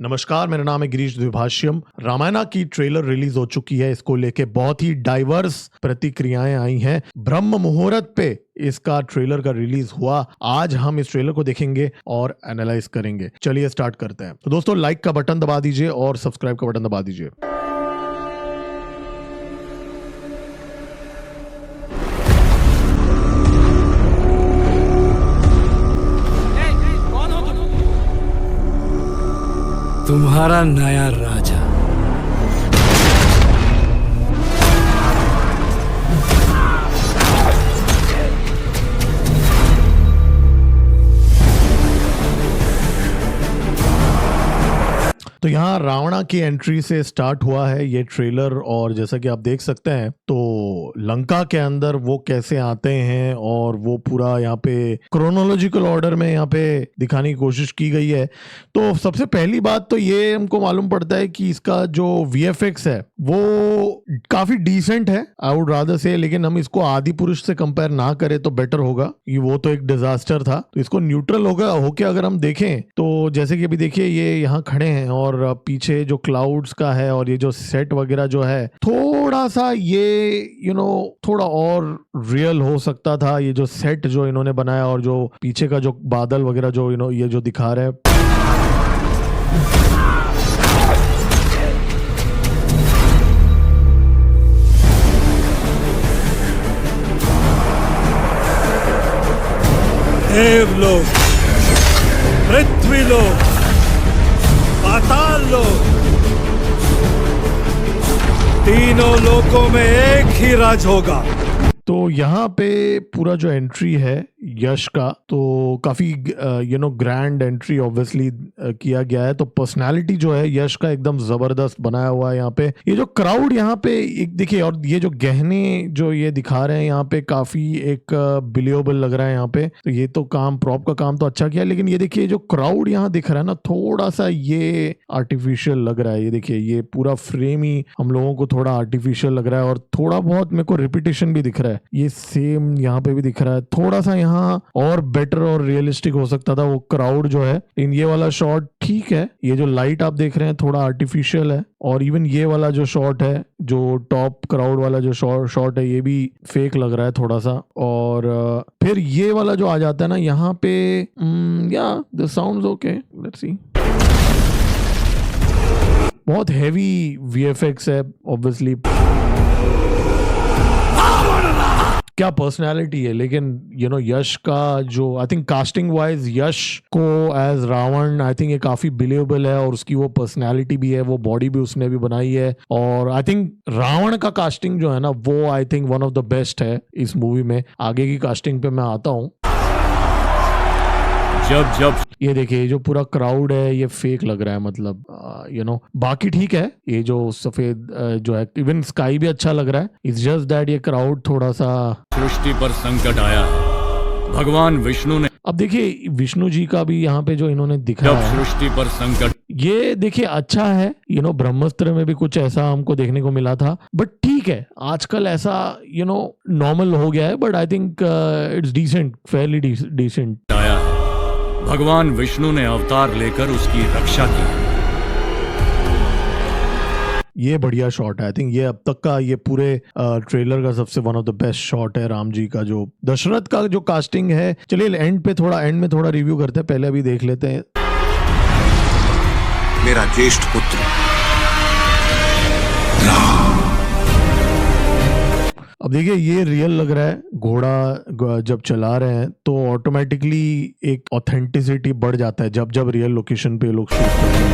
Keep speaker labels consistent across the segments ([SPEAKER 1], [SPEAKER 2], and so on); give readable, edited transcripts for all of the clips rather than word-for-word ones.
[SPEAKER 1] नमस्कार, मेरा नाम है गिरीश द्विभाष्यम। रामायणा की ट्रेलर रिलीज हो चुकी है। इसको लेके बहुत ही डाइवर्स प्रतिक्रियाएं आई हैं। ब्रह्म मुहूर्त पे इसका ट्रेलर का रिलीज हुआ। आज हम इस ट्रेलर को देखेंगे और एनालाइज करेंगे। चलिए स्टार्ट करते हैं। तो दोस्तों, लाइक का बटन दबा दीजिए और सब्सक्राइब का बटन दबा दीजिए।
[SPEAKER 2] तुम्हारा नया राजा।
[SPEAKER 1] तो यहाँ रावणा की एंट्री से स्टार्ट हुआ है ये ट्रेलर, और जैसा कि आप देख सकते हैं तो लंका के अंदर वो कैसे आते हैं और वो पूरा यहाँ पे क्रोनोलॉजिकल ऑर्डर में यहाँ पे दिखाने की कोशिश की गई है। तो सबसे पहली बात तो ये हमको मालूम पड़ता है कि इसका जो VFX है वो काफी डिसेंट है, आई वुड रादर से। लेकिन हम इसको आदि पुरुष से कंपेयर ना करें तो बेटर होगा, कि वो तो एक डिजास्टर था। तो इसको न्यूट्रल होके अगर हम देखें तो जैसे कि अभी देखिए ये यहाँ खड़े हैं और पीछे जो क्लाउड्स का है और ये जो सेट वगैरह जो है, थोड़ा सा ये थोड़ा और रियल हो सकता था। ये जो सेट जो इन्होंने बनाया और जो पीछे का जो बादल वगैरह जो ये जो दिखा रहे हैं,
[SPEAKER 2] देवलोक, पृथ्वीलोक, पाताल लोक, तीनों लोकों में एक ही राज होगा।
[SPEAKER 1] तो यहाँ पे पूरा जो एंट्री है यश का, तो काफी ग्रैंड एंट्री ऑब्वियसली किया गया है। तो पर्सनालिटी जो है यश का एकदम जबरदस्त बनाया हुआ है। यहाँ पे ये जो क्राउड यहाँ पे एक देखिए, और ये जो गहने जो ये दिखा रहे हैं यहाँ पे काफी एक बिलीवेबल लग रहा है यहाँ पे। तो ये तो काम प्रॉप का काम तो अच्छा किया, लेकिन ये देखिए जो क्राउड यहाँ दिख रहा है ना, थोड़ा सा ये आर्टिफिशियल लग रहा है। ये देखिए ये पूरा फ्रेम ही हम लोगों को थोड़ा आर्टिफिशियल लग रहा है, और थोड़ा बहुत मेरे को रिपीटेशन भी दिख रहा है। ये सेम यहाँ पे भी दिख रहा है। थोड़ा सा यहाँ और बेटर और रियलिस्टिक हो सकता था वो क्राउड जो है। इन ये वाला शॉट ठीक है, ये जो लाइट आप देख रहे हैं थोड़ा आर्टिफिशियल है, और इवन ये वाला जो शॉट है, जो टॉप क्राउड वाला जो शॉट है, ये भी फेक लग रहा है थोड़ा सा। और फिर ये वाला जो आ जाता है ना यहाँ पे, या the sounds okay, let's see. बहुत हैवी VFX है ऑब्वियसली, क्या पर्सनालिटी है। लेकिन यश का जो आई थिंक कास्टिंग वाइज यश को एज रावण आई थिंक ये काफी बिलीवेबल है, और उसकी वो पर्सनालिटी भी है, वो बॉडी भी उसने भी बनाई है। और आई थिंक रावण का कास्टिंग जो है ना, वो I think one of the best है इस मूवी में। आगे की कास्टिंग पे मैं आता हूँ। जब ये देखिए जो पूरा क्राउड है ये फेक लग रहा है, मतलब बाकी ठीक है। ये जो सफेद जो है, इवन स्काई भी अच्छा लग रहा है। इट्स जस्ट दैट ये क्राउड थोड़ा सा।
[SPEAKER 3] सृष्टि पर संकट आया है, भगवान विष्णु ने।
[SPEAKER 1] अब देखिए विष्णु जी का भी यहाँ पे जो इन्होंने दिखाया है,
[SPEAKER 3] सृष्टि पर संकट,
[SPEAKER 1] ये देखिए अच्छा है। ब्रह्मास्त्र में भी कुछ ऐसा हमको देखने को मिला था, बट ठीक है, आजकल ऐसा नॉर्मल हो गया है। But I think it's decent, fairly decent
[SPEAKER 3] आया है। भगवान विष्णु ने अवतार लेकर उसकी रक्षा की।
[SPEAKER 1] ये बढ़िया शॉट है। आई थिंक ये अब तक का ये पूरे ट्रेलर का सबसे one of the best shot है। राम जी का जो दशरथ का जो कास्टिंग है, चलिए एंड में थोड़ा रिव्यू करते हैं। पहले अभी देख लेते हैं।
[SPEAKER 4] मेरा ज्येष्ठ पुत्र
[SPEAKER 1] अब देखिए ये रियल लग रहा है। घोड़ा जब चला रहे हैं तो ऑटोमेटिकली एक ऑथेंटिसिटी बढ़ जाता है जब रियल लोकेशन पे लोग शूट करते हैं।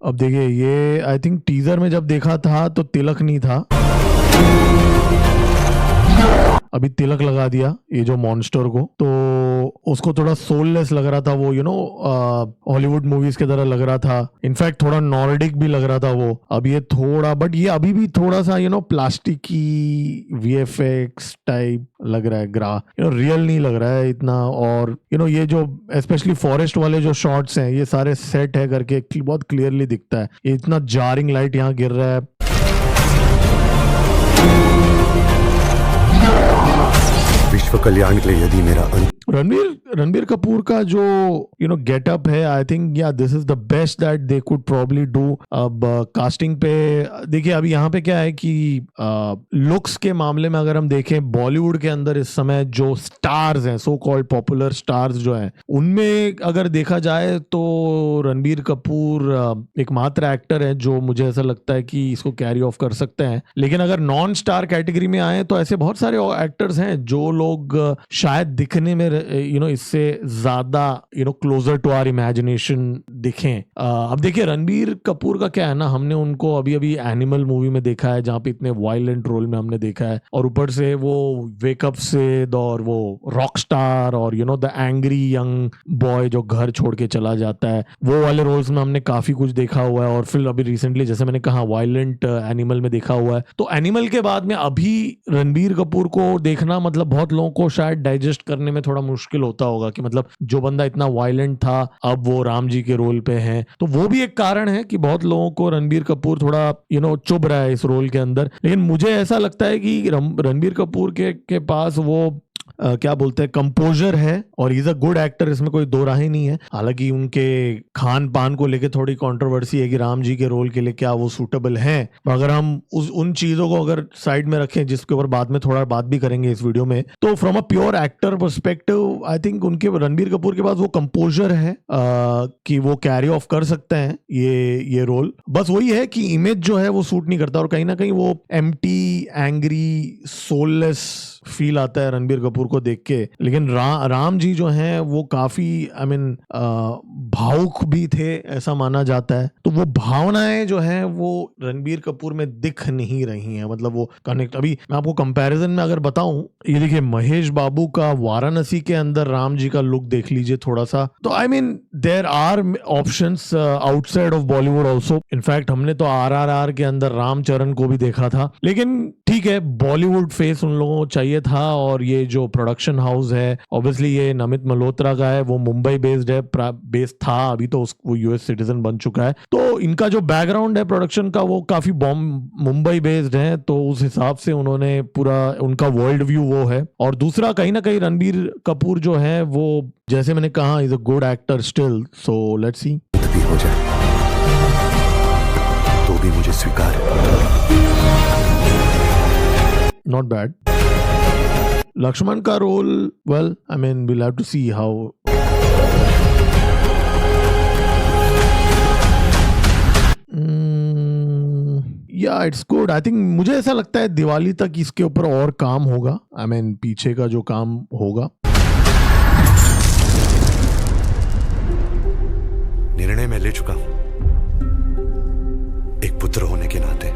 [SPEAKER 1] अब देखिए ये आई थिंक टीजर में जब देखा था तो तिलक नहीं था, अभी तिलक लगा दिया ये जो मॉन्स्टर को। तो उसको थोड़ा सोललेस लग रहा था वो, हॉलीवुड मूवीज की तरह लग रहा था। इनफैक्ट थोड़ा नॉर्डिक भी लग रहा था वो। अब ये थोड़ा, बट ये अभी भी थोड़ा सा प्लास्टिक की VFX टाइप लग रहा है। रियल नहीं लग रहा है इतना। और ये जो स्पेशली फॉरेस्ट वाले जो शॉट्स हैं, ये सारे सेट है करके बहुत क्लियरली दिखता है। ये इतना जारिंग लाइट यहाँ गिर रहा है।
[SPEAKER 4] विश्व कल्याण के लिए यदि मेरा अंत
[SPEAKER 1] रणबीर कपूर का जो गेटअप है, आई थिंक या this is the best that they could probably do. अब कास्टिंग पे देखिए, अभी यहाँ पे क्या है कि लुक्स के मामले में अगर हम देखें, बॉलीवुड के अंदर इस समय जो स्टार्स हैं, सो कॉल्ड पॉपुलर स्टार्स जो हैं, उनमें अगर देखा जाए तो रणबीर कपूर एकमात्र एक्टर है जो मुझे ऐसा लगता है कि इसको कैरी ऑफ कर सकते हैं। लेकिन अगर नॉन स्टार कैटेगरी में आए तो ऐसे बहुत सारे एक्टर्स हैं जो लोग शायद दिखने में इससे ज्यादा क्लोजर टू आवर इमेजिनेशन दिखें। अब देखिए, रणबीर कपूर का क्या है ना, हमने उनको अभी अभी एनिमल मूवी में देखा है जहां पे इतने वायलेंट रोल में हमने देखा है, और ऊपर से वो वेकअप सिड और वो रॉक स्टार और द एंग्री यंग बॉय जो घर छोड़ के चला जाता है, वो वाले रोल्स में हमने काफी कुछ देखा हुआ है। और फिर अभी रिसेंटली जैसे मैंने कहा वायलेंट एनिमल में देखा हुआ है। तो एनिमल के बाद में अभी रणबीर कपूर को देखना, मतलब बहुत लोगों को शायद डाइजेस्ट करने में थोड़ा मुश्किल होता होगा कि मतलब जो बंदा इतना वायलेंट था अब वो राम जी के रोल पे है। तो वो भी एक कारण है कि बहुत लोगों को रणबीर कपूर थोड़ा चुभ रहा है इस रोल के अंदर। लेकिन मुझे ऐसा लगता है कि रणबीर कपूर के पास वो क्या बोलते हैं, कंपोजर है, और इज अ गुड एक्टर, इसमें कोई दो राहें नहीं है। हालांकि उनके खान पान को लेके थोड़ी कंट्रोवर्सी है कि राम जी के रोल के लिए क्या वो सूटेबल हैं। अगर हम उन चीजों को अगर साइड में रखें, जिसके ऊपर बाद में थोड़ा बात भी करेंगे इस वीडियो में, तो from a pure actor perspective I think उनके रणबीर कपूर के पास वो कंपोजर है कि वो कैरी ऑफ कर सकते हैं ये रोल। बस वही है कि इमेज जो है वो सूट नहीं करता, और कहीं ना कहीं वो एम्प्टी, एंग्री, सोललेस फील आता है रणबीर कपूर को देख के। लेकिन राम जी जो हैं वो काफी भावुक भी थे, ऐसा माना जाता है। तो वो भावनाएं जो हैं वो रणबीर कपूर में दिख नहीं रही हैं, मतलब वो कनेक्ट। अभी मैं आपको कंपैरिजन में अगर बताऊं, ये देखिए महेश बाबू का वाराणसी के अंदर राम जी का लुक देख लीजिए थोड़ा सा। तो I mean there are options outside of Bollywood also. In fact हमने तो RRR के अंदर रामचरण को भी देखा था। लेकिन ठीक है, बॉलीवुड फेस उन लोगों को चाहिए था, और ये जो प्रोडक्शन हाउस है ऑब्वियसली ये नमित मल्होत्रा का है, वो मुंबई बेस्ड है, बेस्ड था, अभी तो वो US सिटीजन बन चुका है। तो इनका जो बैकग्राउंड है प्रोडक्शन का वो काफी मुंबई बेस्ड है, तो उस हिसाब से उन्होंने पूरा उनका वर्ल्ड व्यू वो है। और दूसरा कहीं ना कहीं रणबीर कपूर जो है वो, जैसे मैंने कहा, is a good actor still. So let's see
[SPEAKER 4] भी हो जाए तो भी मुझे स्वीकार है।
[SPEAKER 1] Not bad. लक्ष्मण का role, well I mean we'll have to see how. Yeah it's good. I think मुझे ऐसा लगता है दिवाली तक इसके ऊपर और काम होगा, आई मीन पीछे का जो काम होगा।
[SPEAKER 4] निर्णय मैं ले चुका हूं। एक पुत्र होने के नाते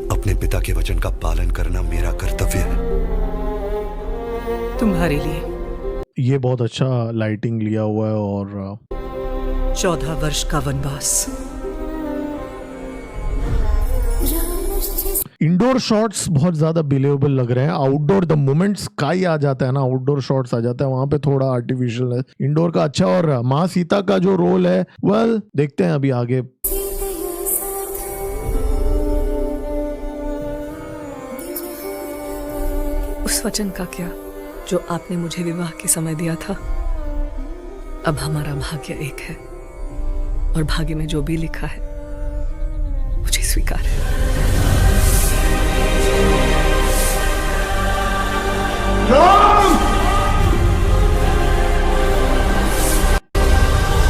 [SPEAKER 4] अपने पिता के वचन का पालन करना मेरा कर्तव्य है।
[SPEAKER 5] तुम्हारे लिए
[SPEAKER 1] ये बहुत अच्छा लाइटिंग लिया हुआ है, और
[SPEAKER 5] 14 वर्ष का वनवास।
[SPEAKER 1] इंडोर शॉट्स बहुत ज्यादा बिलीवेबल लग रहे हैं। आउटडोर द मोमेंट स्काई आ जाता है ना, आउटडोर शॉट्स आ जाता है, वहां पे थोड़ा आर्टिफिशियल है। इंडोर का अच्छा। और माँ सीता का जो रोल है, वेल देखते हैं अभी आगे।
[SPEAKER 5] उस वचन का क्या जो आपने मुझे विवाह के समय दिया था? अब हमारा भाग्य एक है, और भाग्य में जो भी लिखा है मुझे स्वीकार है।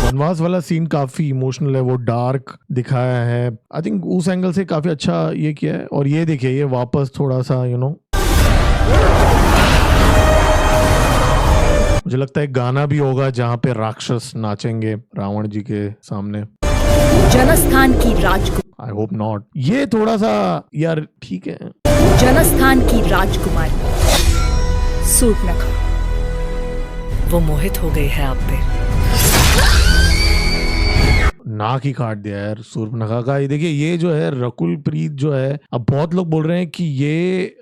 [SPEAKER 1] वनवास वाला सीन काफी इमोशनल है, वो डार्क दिखाया है। आई थिंक उस एंगल से काफी अच्छा ये किया है। और ये देखिए, ये वापस थोड़ा सा मुझे लगता है गाना भी होगा जहां पे राक्षस नाचेंगे रावण जी के सामने।
[SPEAKER 6] जनस्थान की राजकुमारी।
[SPEAKER 1] I hope not. ये थोड़ा सा यार ठीक है।
[SPEAKER 6] जनस्थान की राजकुमारी सूट न करो।
[SPEAKER 5] वो मोहित हो गई है आप पे।
[SPEAKER 1] नाक ही काट दिया यार सूर्पनखा का। ये देखिए ये जो है रकुल प्रीत जो है, अब बहुत लोग बोल रहे हैं कि ये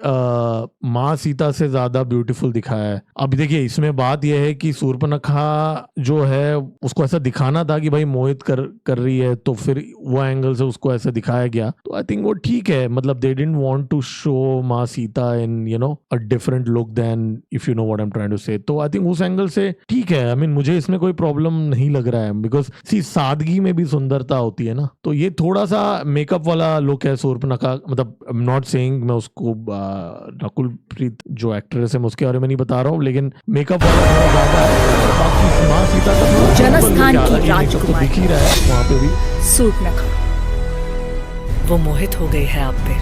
[SPEAKER 1] माँ सीता से ज्यादा ब्यूटीफुल दिखाया है। अब देखिए इसमें बात यह है कि सूर्पनखा जो है उसको ऐसा दिखाना था कि भाई मोहित कर रही है, तो फिर वो एंगल से उसको ऐसा दिखाया गया, तो आई थिंक वो ठीक है। मतलब they didn't want to show माँ Sita in you know a different look then, if you know what I am trying to say. तो आई थिंक उस एंगल से ठीक है। आई मीन मुझे इसमें कोई प्रॉब्लम नहीं लग रहा है, बिकॉज सी सादगी में भी सुंदरता होती है ना। तो ये थोड़ा सा मेकअप वाला लुक है सूर्पनखा, मतलब आई एम नॉट सेइंग मैं उसको रकुल प्रीत जो एक्ट्रेस है मैं उसके बारे में नहीं बता रहा हूँ, लेकिन मेकअप वाला थोड़ा ज्यादा है। बाकी माँ सीता का थोड़ा
[SPEAKER 6] जनस्थान की
[SPEAKER 1] तो
[SPEAKER 6] राजकुमारी।
[SPEAKER 1] दिख ही रहा है वहां पे भी।
[SPEAKER 6] सूर्पनखा।
[SPEAKER 5] वो मोहित हो गई है आप पे।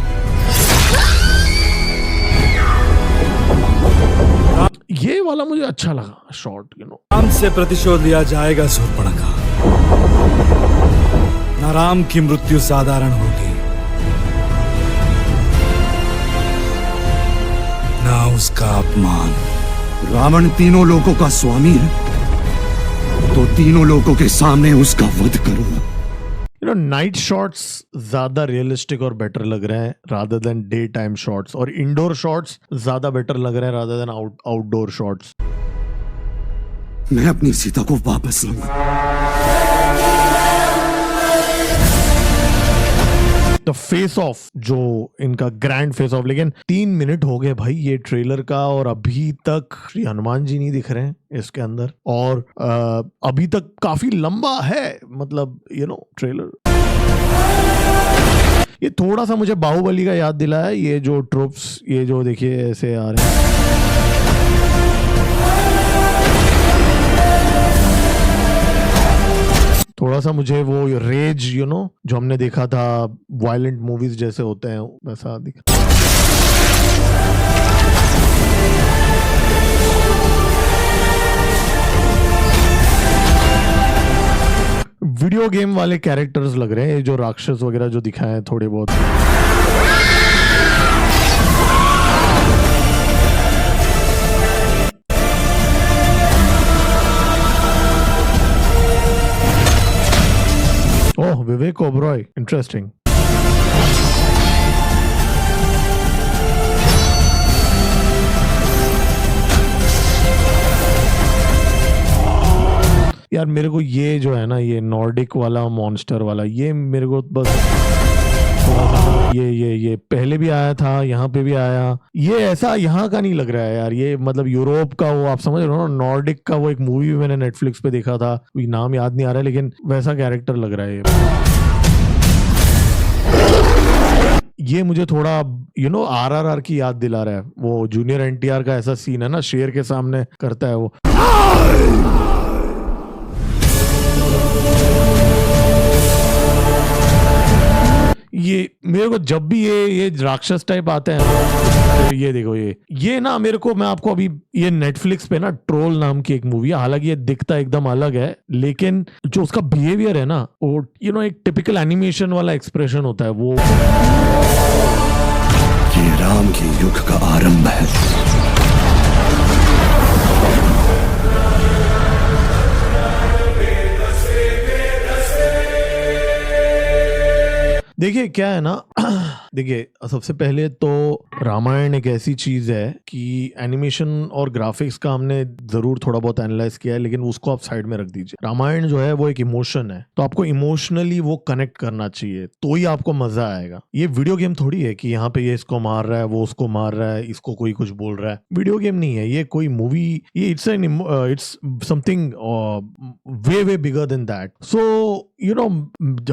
[SPEAKER 1] ये वाला मुझे अच्छा लगा शॉट, यू नो।
[SPEAKER 2] राम से प्रतिशोध लिया जाएगा शूर्पणखा। न राम की मृत्यु साधारण होगी, न उसका अपमान।
[SPEAKER 4] रावण तीनों लोकों का स्वामी है, तो तीनों लोकों के सामने उसका वध करो।
[SPEAKER 1] यू नो नाइट शॉट्स ज्यादा रियलिस्टिक और बेटर लग रहे हैं rather than day time shots, और इंडोर शॉट्स ज्यादा बेटर लग रहे हैं रादर देन आउटडोर शॉट्स।
[SPEAKER 4] मैं अपनी सीता को वापस लूंगा।
[SPEAKER 1] द फेस ऑफ जो इनका ग्रैंड फेस ऑफ, लेकिन 3 मिनट हो गए भाई ये ट्रेलर का, और अभी तक श्री हनुमान जी नहीं दिख रहे हैं इसके अंदर, और अभी तक काफी लंबा है मतलब यू नो ट्रेलर। ये थोड़ा सा मुझे बाहुबली का याद दिलाया, ये जो ट्रूप्स ये जो देखिए ऐसे आ रहे हैं। थोड़ा सा मुझे वो रेज यू नो जो हमने देखा था वायलेंट मूवीज जैसे होते हैं वैसा दिख। वीडियो गेम वाले कैरेक्टर्स लग रहे हैं ये जो राक्षस वगैरह जो दिखाए हैं थोड़े बहुत। ओह विवेक ओबरॉय, इंटरेस्टिंग। यार मेरे को ये जो है ना ये नॉर्डिक वाला मॉन्स्टर वाला ये मेरे को बस थोड़ा सा ये पहले भी आया था, यहाँ पे भी आया, ये ऐसा यहाँ का नहीं लग रहा है यार। ये मतलब यूरोप का वो आप समझ रहे हो ना, नॉर्डिक का वो एक मूवी मैंने नेटफ्लिक्स पे देखा था, नाम याद नहीं आ रहा है, लेकिन वैसा कैरेक्टर लग रहा है ये मुझे थोड़ा यू नो RRR की याद दिला रहा है। वो जूनियर NTR का ऐसा सीन है ना, शेर के सामने करता है वो। ये मेरे को जब भी ये राक्षस टाइप आते हैं तो ये देखो ये ना मेरे को, मैं आपको अभी ये नेटफ्लिक्स पे ना ट्रोल नाम की एक मूवी है, हालांकि ये दिखता एकदम अलग है, लेकिन जो उसका बिहेवियर है ना वो यू नो एक टिपिकल एनिमेशन वाला एक्सप्रेशन होता है वो।
[SPEAKER 4] ये राम के युग का आरंभ है।
[SPEAKER 1] देखिए क्या है ना देखिए सबसे पहले तो रामायण एक ऐसी चीज है कि एनिमेशन और ग्राफिक्स का हमने जरूर थोड़ा बहुत एनालाइज किया है, लेकिन उसको आप साइड में रख दीजिए। रामायण जो है वो एक इमोशन है, तो आपको इमोशनली वो कनेक्ट करना चाहिए तो ही आपको मजा आएगा। ये वीडियो गेम थोड़ी है कि यहाँ पे ये इसको मार रहा है, वो उसको मार रहा है, इसको कोई कुछ बोल रहा है। वीडियो गेम नहीं है ये, कोई मूवी, ये it's something way bigger than that. So you know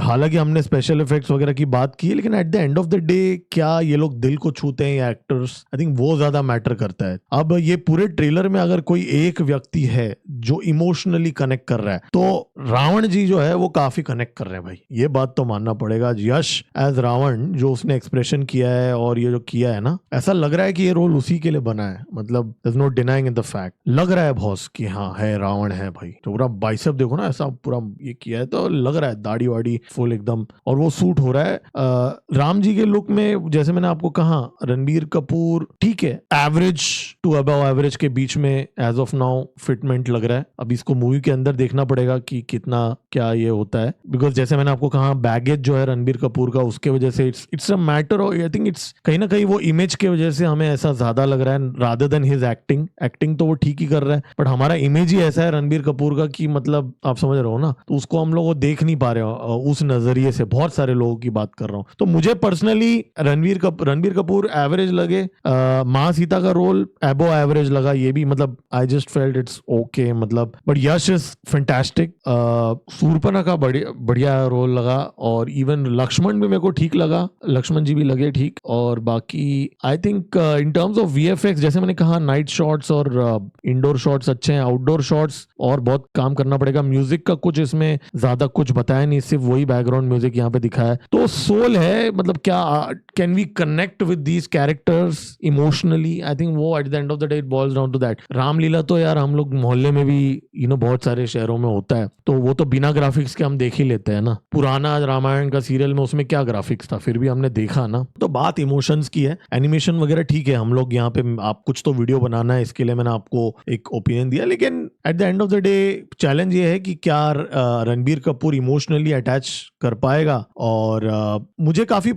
[SPEAKER 1] हालांकि हमने स्पेशल इफेक्ट्स वगैरह की बात की, लेकिन eight the end of the day क्या ये लोग दिल को छूते हैं या एक्टर्स, आई थिंक वो ज्यादा मैटर करता है। अब ये पूरे ट्रेलर में अगर कोई एक व्यक्ति है जो इमोशनली कनेक्ट कर रहा है तो रावण जी जो है वो काफी कनेक्ट कर रहे हैं भाई, ये बात तो मानना पड़ेगा। यश एज रावण जो उसने एक्सप्रेशन किया है और ये जो किया है ना, ऐसा लग रहा है कि ये रोल उसी के लिए बना है। मतलब there is no denying in the fact, लग रहा है बॉस कि हाँ है रावण है भाई। तो पूरा बाइसेप देखो ना, ऐसा पूरा ये किया है तो लग रहा है, दाढ़ी वाड़ी फुल एकदम, और वो सूट हो रहा है। राम जी के लुक में जैसे मैंने आपको कहा, रणबीर कपूर ठीक है, एवरेज टू अबव एवरेज के बीच में एज ऑफ नाउ फिटमेंट लग रहा है। अब इसको मूवी के अंदर देखना पड़ेगा कि कितना क्या ये होता है, बिकॉज जैसे मैंने आपको कहा बैगेज जो है रणबीर कपूर का, उसके वजह से it's a matter of, I think it's कहीं ना कहीं वो इमेज के वजह से हमें ऐसा ज्यादा लग रहा है रादर देन हिज एक्टिंग तो वो ठीक ही कर रहा है, बट हमारा इमेज ही ऐसा है रणबीर कपूर का कि मतलब आप समझ रहे हो ना, तो उसको हम लोग वो देख नहीं पा रहे हो उस नजरिए से। बहुत सारे लोगों की बात कर रहा हूँ, तो मुझे पर्सनली रणबीर कपूर एवरेज लगे, माँ सीता का रोल एबो एवरेज लगा, ये भी मतलब I just felt it's okay, मतलब but Yash is fantastic. Shurpanakha का बढ़िया रोल लगा, और इवन लक्ष्मण भी मेरे को ठीक लगा, लक्ष्मण जी भी लगे ठीक। और बाकी I think in terms of VFX जैसे मैंने कहा, नाइट शॉट्स और इंडोर शॉट्स अच्छे हैं, आउटडोर शॉट्स और बहुत काम करना पड़ेगा। म्यूजिक का कुछ इसमें ज्यादा कुछ बताया नहीं, सिर्फ वही बैकग्राउंड म्यूजिक यहाँ पे दिखाया है। तो सोल है, मतलब क्या can we connect with these characters emotionally, I think वो at the end of the day it boils down to that. Ramlila तो यार हम लोग मोहल्ले में भी बहुत सारे शहरों में होता है, तो वो तो बिना ग्राफिक्स के हम देख ही लेते हैं ना। पुराना रामायण का सीरियल में उसमें क्या ग्राफिक्स था, फिर भी हमने देखा ना। तो बात इमोशंस की है, एनिमेशन वगैरह ठीक है, हम लोग यहाँ पे आप कुछ तो वीडियो बनाना है, इसके लिए मैंने आपको एक ओपिनियन दिया, लेकिन eight the end of the day challenge ये है कि क्या रणबीर कपूर इमोशनली अटैच कर पाएगा। और मुझे काफी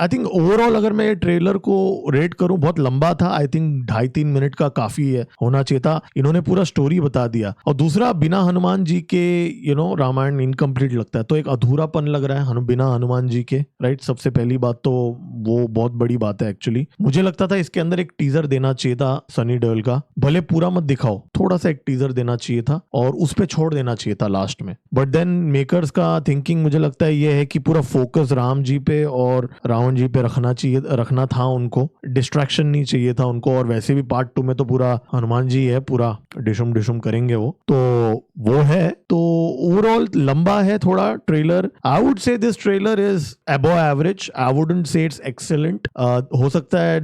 [SPEAKER 1] आई थिंक ओवरऑल अगर मैं ट्रेलर को रेट करूं, बहुत लंबा था, आई थिंक 2.5-3 मिनट का काफी है, होना चाहिए था। इन्होंने पूरा स्टोरी बता दिया, और दूसरा बिना हनुमान जी के रामायण इनकम्प्लीट लगता है, तो एक अधूरापन लग रहा है बिना हनुमान जी के, राइट। सबसे पहली बात तो वो बहुत बड़ी बात है एक्चुअली। मुझे लगता था इसके अंदर एक टीजर देना चाहिए था सनी देओल का, भले पूरा मत दिखाओ, थोड़ा सा एक टीजर देना चाहिए था और उस पे छोड़ देना चाहिए था लास्ट में। बट देन मेकर्स का थिंकिंग मुझे लगता है ये है कि पूरा फोकस राम जी पे और रावण जी पे रखना था उनको, डिस्ट्रैक्शन नहीं चाहिए था उनको। और वैसे भी पार्ट 2 में तो पूरा हनुमान जी है, पूरा डिशुम करेंगे वो है। तो ओवरऑल लंबा है थोड़ा trailer, I would say this trailer is above average, I wouldn't say it's excellent. हो सकता है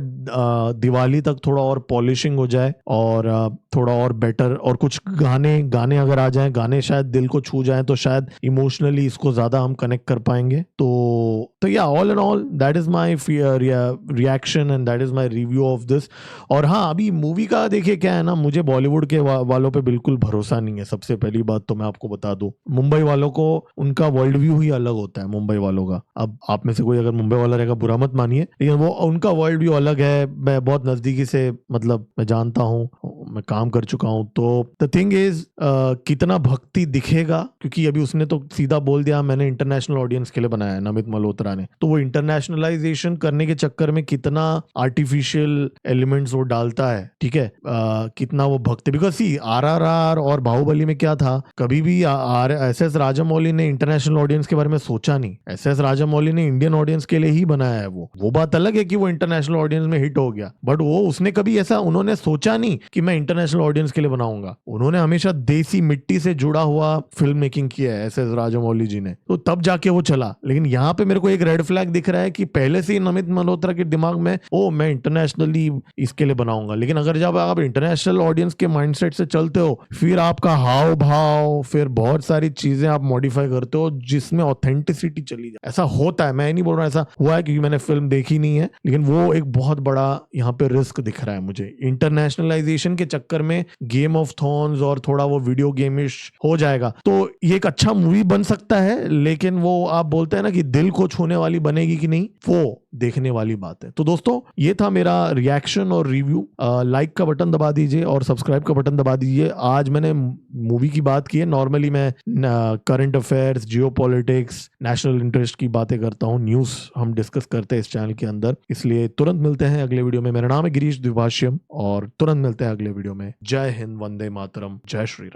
[SPEAKER 1] दिवाली तक थोड़ा और पॉलिशिंग हो जाए और थोड़ा और बेटर, और कुछ गाने अगर आ जाएं, गाने शायद दिल को छू जाएं, तो शायद इमोशनली इसको ज्यादा हम कनेक्ट कर पाएंगे। तो या all and all that is my reaction and that is my review of this. और हाँ, अभी मूवी का देखिए क्या है ना, मुझे बॉलीवुड के वालों पे बिल्कुल भरोसा नहीं है। सबसे पहली बात तो मैं आपको बता दूं, मुंबई वालों को उनका वर्ल्ड व्यू ही अलग होता है मुंबई वालों का। अब आप में से कोई अगर मुंबई वाला रहेगा बुरा मत मानिए, लेकिन वो उनका वर्ल्ड व्यू अलग है। मैं बहुत नजदीकी से मतलब मैं जानता हूँ, मैं काम कर चुका हूँ। तो द थिंग इज कितना भक्ति दिखेगा, क्योंकि अभी उसने तो सीधा बोल दिया मैंने इंटरनेशनल ऑडियंस के लिए बनाया है, नमित मल्होत्रा ने। तो वो इंटरनेशनलाइजेशन करने के चक्कर में कितना आर्टिफिशियल एलिमेंट्स वो डालता है, ठीक है, कितना वो भक्ति। बिकॉज सी RRR और बाहुबली में क्या था, कभी भी SS राजामौली ने इंटरनेशनल ऑडियंस के बारे में सोचा नहीं। SS राजामौली ने इंडियन ऑडियंस के लिए ही बनाया है। वो बात अलग है कि वो इंटरनेशनल ऑडियंस में हिट हो गया, बट वो उसने कभी ऐसा उन्होंने सोचा नहीं कि मैं इंटरनेशनल ऑडियंस के लिए बनाऊंगा। उन्होंने हमेशा देसी मिट्टी से जुड़ा हुआ फिल्म मेकिंग किया है SS राजामौली जी ने, तो तब जाके वो चला। लेकिन यहाँ पे मेरे को एक रेड फ्लैग दिख रहा है कि पहले से ही नमित मल्होत्रा के दिमाग में मैं इंटरनेशनली इसके लिए बनाऊंगा। लेकिन अगर जब आप इंटरनेशनल ऑडियंस के माइंडसेट से चलते हो, फिर आपका हाव भाव, फिर बहुत सारी चीजें आप मॉडिफाई करते हो जिसमें ऑथेंटिसिटी चली जाए। ऐसा होता है, मैं नहीं बोल रहा ऐसा हुआ है क्योंकि मैंने फिल्म देखी नहीं है, लेकिन वो एक बहुत बड़ा यहाँ पे रिस्क दिख रहा है मुझे। इंटरनेशनलाइजेशन के चक्कर में गेम ऑफ थ्रोन्स और थोड़ा वो वीडियो गेमिश हो जाएगा, तो ये एक अच्छा मूवी बन सकता है, लेकिन वो आप बोलते हैं ना कि दिल को छूने वाली बनेगी कि नहीं, वो देखने वाली बात है। तो दोस्तों, ये था मेरा रिएक्शन और रिव्यू। लाइक का बटन दबा दीजिए और सब्सक्राइब का बटन दबा दीजिए। आज मैंने मूवी की बात की है, नॉर्मली मैं current affairs, geopolitics, national interest की बातें करता हूँ, न्यूज हम डिस्कस करते हैं इस चैनल के अंदर। इसलिए तुरंत मिलते हैं अगले वीडियो में। मेरा नाम है गिरीश द्विभाष्यम और तुरंत मिलते हैं अगले वीडियो में। जय हिंद, वंदे मातरम, जय श्री राम।